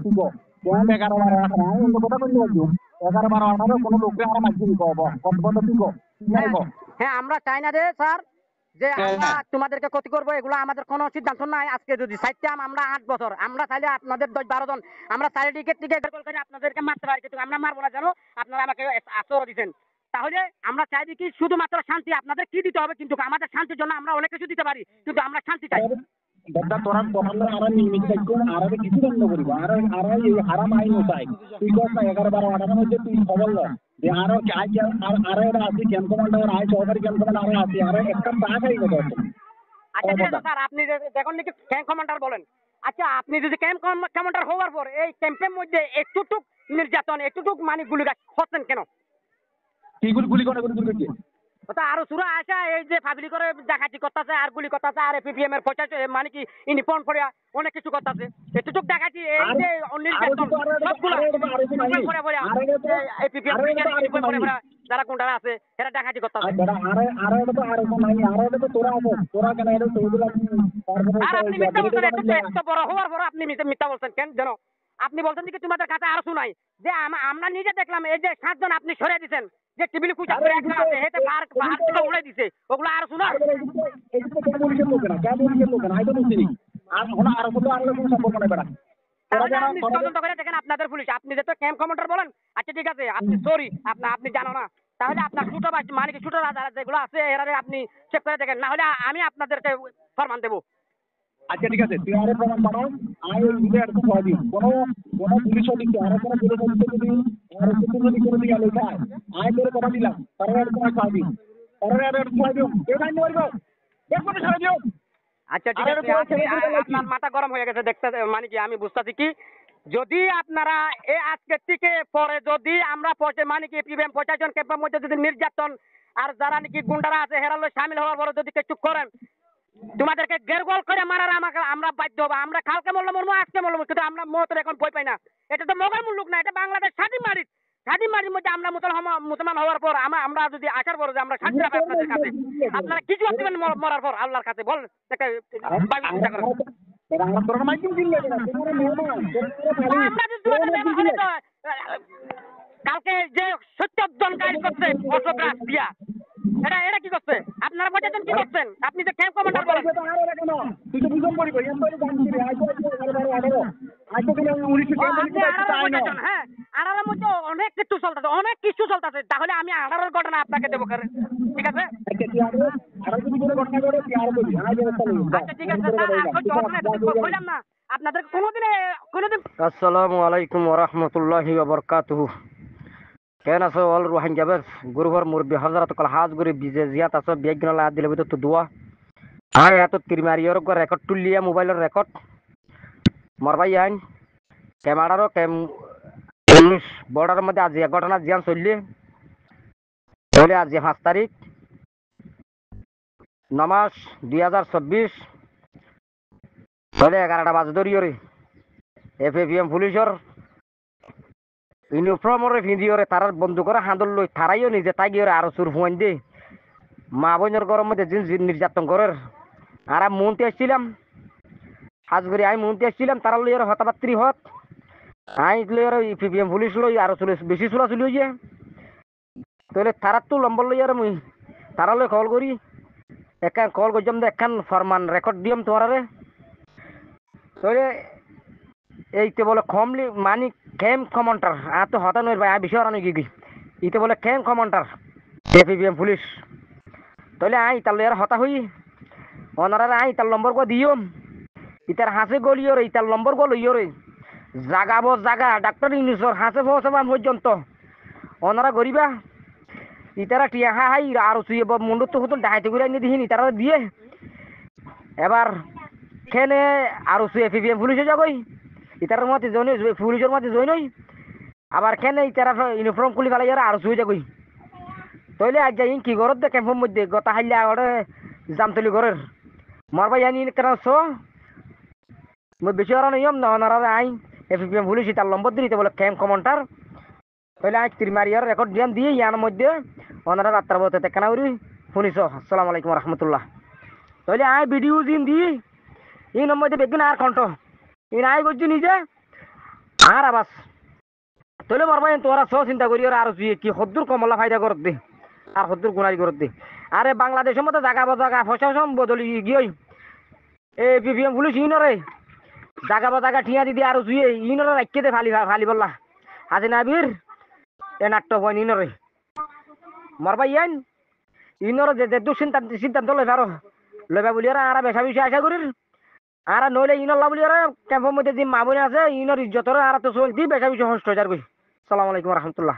ঠিক ক্যাম্প 11-12 আমি অন্য কথা বলতে পারছি 11-12 কোনো লোককে আমরা মাঝে দিব কত কত ঠিক হ্যাঁ আমরা চাই না রে স্যার যে আমরা তোমাদেরকে ক্ষতি করবো এগুলো আমাদের কোনো সিদ্ধান্ত নাই। আজকে যদি সাইডটাম আমরা 8 বছর আমরা চাইলে আপনাদের 10-12 জন আমরা চাইলে টিকিট করে আপনাদেরকে মারতে পারি, কিন্তু আমরা মারবো না জানো। আপনারা আমাকে আশ্রয় দিচ্ছেন, তাহলে আমরা চাইছি কি শুধুমাত্র শান্তি। আপনাদের কি দিতে হবে, কিন্তু আমাদের শান্তির জন্য আমরা অনেক কিছু দিতে পারি, কিন্তু আমরা শান্তি চাই। দাদা তোরা তোমরা আর নিয়মিত থাকো আর কিছু বন্ধ করিব আর এই হারাম আইন চাই তুই কত 11-12 মধ্যে তুই খবর ল যে আর আর এটা আছে ক্যাম্প কমান্ডার আই সহকারী ক্যাম্প কমান্ডার আছে আর একটা টাকা খাইব তো। আচ্ছা ঠিক আছে স্যার, আপনি দেখুন নাকি ক্যাম্প কমান্ডার বলেন। আচ্ছা আপনি যদি ক্যাম্প কমান্ডার হওয়ার পর এই ক্যাম্পের মধ্যে একটুটুক নির্যাতন একটুটুক মানে গুলি হচ্ছেন কেন? কি গুলি করে গুলি ওটা আরো সুরা আসা এই যে ফাবলি করে ডাকাতি করতেছে আর গুলি করতেছে আর এপিপিএম এর পয়সা মানে কি ইউনিফর্ম পরে অনেক কিছু করতেছে এতটুক ডাকাতি এই যে নির্যাতন সবগুলো এপিপিএম যারা কোনটা আছে এরা ডাকাতি করতেছে। আর আপনি মিথ্যা বলছেন, এত বড় হওয়ার পর আপনি মিথ্যা বলছেন কেন জানো? আপনি বলছেন কি তোমাদের কাছে আরো শুনাই যে আমরা নিজে দেখলাম এই যে 7 জন আপনি সরিয়ে দিচ্ছেন যে টেবিল কুচা করে একটা আছে হেতে পাহাড় থেকে উড়ে দিছে, ওগুলো আর শোনা তদন্ত করে দেখেন আপনাদের পুলিশ। আপনি যে ক্যাম্প কমান্ডার বলেন, আচ্ছা ঠিক আছে আপনি সরি আপনি জানো না, তাহলে আপনার ছোট মানে কি ছোট যেগুলো আছে এরা আপনি চেক করে দেখেন, না হলে আমি আপনাদেরকে ফরমান দেবো। আচ্ছা ঠিক আছে তুই আরো প্রমাণ পাঠাও আমি ওই ভিডিও একটা ছয় দিন কোনো পুলিশ অফিসে আরো কোনো পুলিশ অফিসে যদি আর যদি কোনো দিকে লেখা আমি তোর কথা দিলাম তারপরে আর তোমার ছয় দিন তারপরে আর ছয় দিন কেউ নাই মারবো দেখো না ছয় দিন। আচ্ছা ঠিক আছে আপনার মাথা গরম হয়ে গেছে দেখতে মানে কি আমি বুঝতেছি কি যদি আপনারা এই আজকের থেকে পরে যদি আমরা মানে কি পিবিএম 50 জন ক্যাম্পের মধ্যে যদি নির্যাতন আর যারা নাকি গুন্ডারা আছে হেরালো সামিল হওয়ার পরে যদি কিছু করেন তোমাদেরকে গেরগোল করে মারার আমাকে আমরা বাধ্য হবো। আমরা কালকে মরলো মরবো আজকে মরলো, কিন্তু আমরা মতের এখন ভয় পাই না। এটা তো মগের মুলুক না, এটা বাংলাদেশ স্বাধীন মারির মধ্যে আমরা মুসলমান হওয়ার পর আমরা যদি আসার পর যে আমরা শান্তি পাই আপনাদের কাছে, আপনারা কিছু দিবেন মরার পর আল্লাহর কাছে বল কালকে যে 70 জন কাজ করছে অশোকরাজ দিয়া এটা কি করছে আপনারা বলছেন কি করছেন? আপনি যে ক্যাম্প কমান্ডার বলেন হ্যাঁ 18 মধ্যে অনেক কিছু চলতেছে তাহলে আমি 18 ঘটনা আপনাকে দেবো, ঠিক আছে? আচ্ছা ঠিক আছে বললাম না আপনাদের কোনোদিন। আসসালামু আলাইকুম ওয়া রাহমাতুল্লাহি ওয়া বারাকাতুহু। কেন আছো অল রোহান জাবের গুরুবার মুরব্বী হযরত কল হাজ গুরি বিজে জিয়াত আছো বিজ্ঞান আদিলে বিত তো দোয়া আয় এত তিরমারিয়র গো রেকর্ড তুলিয়া মোবাইলের রেকর্ড মরবাই আইন ক্যামেরারও বর্ডারের মধ্যে আজ এক ঘটনা জিয়ান চললে তাহলে আজ 5 তারিখ 9 মাস 2024 তাহলে 11টা বাজে ধরিয়রে এফএপিএম পুলিশের ইউনিফর্মরে ভিডিওরে তারার বন্ধু করে হাঁদল লই তারাইও নিজে তাই গিয়ে আরো সুর হুয়ান দে মা বোনের গরম মধ্যে নির্যাতন করার আর আমি মন্ত্রী আসছিলাম আজ করে আমি মন্ত্রী আসছিলাম তারা লই আর হতাবাত্রি হত আই লই আর ইপিপিএম পুলিশ লই আরো বেশি চুলাচুলি হয়েছে তাহলে তারার তো লম্বর লই আর মুই তারা লই কল করি একখান কল করছিলাম একখান ফরমান রেকর্ড দিয়াম তোমারে তাহলে এইতে বলে কমলি মানি ক্যাম্প কমান্ডার আর তো হতা নই ভাই বিষয় আর কি ইতে বলে ক্যাম্প কমান্ডার এপিপিএম পুলিশ তাহলে আই তাহলে আর হতা হই ওনারা আই তার নম্বর গো দিও ইতার হাসে গলিও রে ইতার নম্বর গো লইও রে জাগাবো জাগা ডাক্তার ইউনিসর হাসে পৌঁছাবান পর্যন্ত ওনারা গরিবা ইতারা টিয়া হাই আর শুয়ে মুন্ডু তো হতো ডাইতে করে এনে দিহিনি তারা দিয়ে এবার খেনে আর শুয়ে এপিপিএম পুলিশে যাবই ইতার মতে জইন পুলিশের মতে জইন হই আবার খেনে ইতারা ইউনিফর্ম খুলি ফেলাই আর শুয়ে যাবই তাইলে আজ যাই কি ঘরত দে ক্যাম্পের মধ্যে গতা হাইলে ওরে জামতলি ঘরের মারবাই আনি কেন শো মই বেশি আর নিয়ম না ওনারা আই এপিপিএম পুলিশ তার নম্বর দিতে বলে ক্যাম্প কমান্ডার তাহলে আজ তিরমারিয়ার রেকর্ড দিয়ান দিয়ে ইয়ার মধ্যে ওনারা রাত্রা বলতে কেন উড়ি শুনিস। আসসালামু আলাইকুম রহমতুল্লাহ। তাহলে আই ভিডিও দিন দি এই নম্বর দিয়ে বেগিন আর কণ্ঠ ইন আই করছি নিজে আর আবাস তৈলে মারবাই তোরা সব চিন্তা করি আর জুয়ে কি সদ্দুর কমলা ফায়দা করত দে আর সদ্দুর গুণারি করত দে আরে বাংলাদেশের মতো জায়গা জায়গা প্রশাসন বদলি গিয়ে এই বিপিএম পুলিশ ইউনরে জায়গা জায়গা ঠিয়া দিদি আর জুয়ে ইউনরে রাখতে দে ফালি ফালি বললা হাজিনা বীর এ নাট্য হয় ইউনরে মারবাই আইন ইউনরে যে সিদ্ধান্ত লই পারো লইবা বলি আর বেশা বেশি আশা করির আর নইলে ইনর লাভ বলি আর ক্যাম্পের মধ্যে যে মা বোন আছে ইনর ইজ্জতর আর তো চলতি বেশা বেশি হস্ত হাজার কই সালাম আলাইকুম রহমতুল্লাহ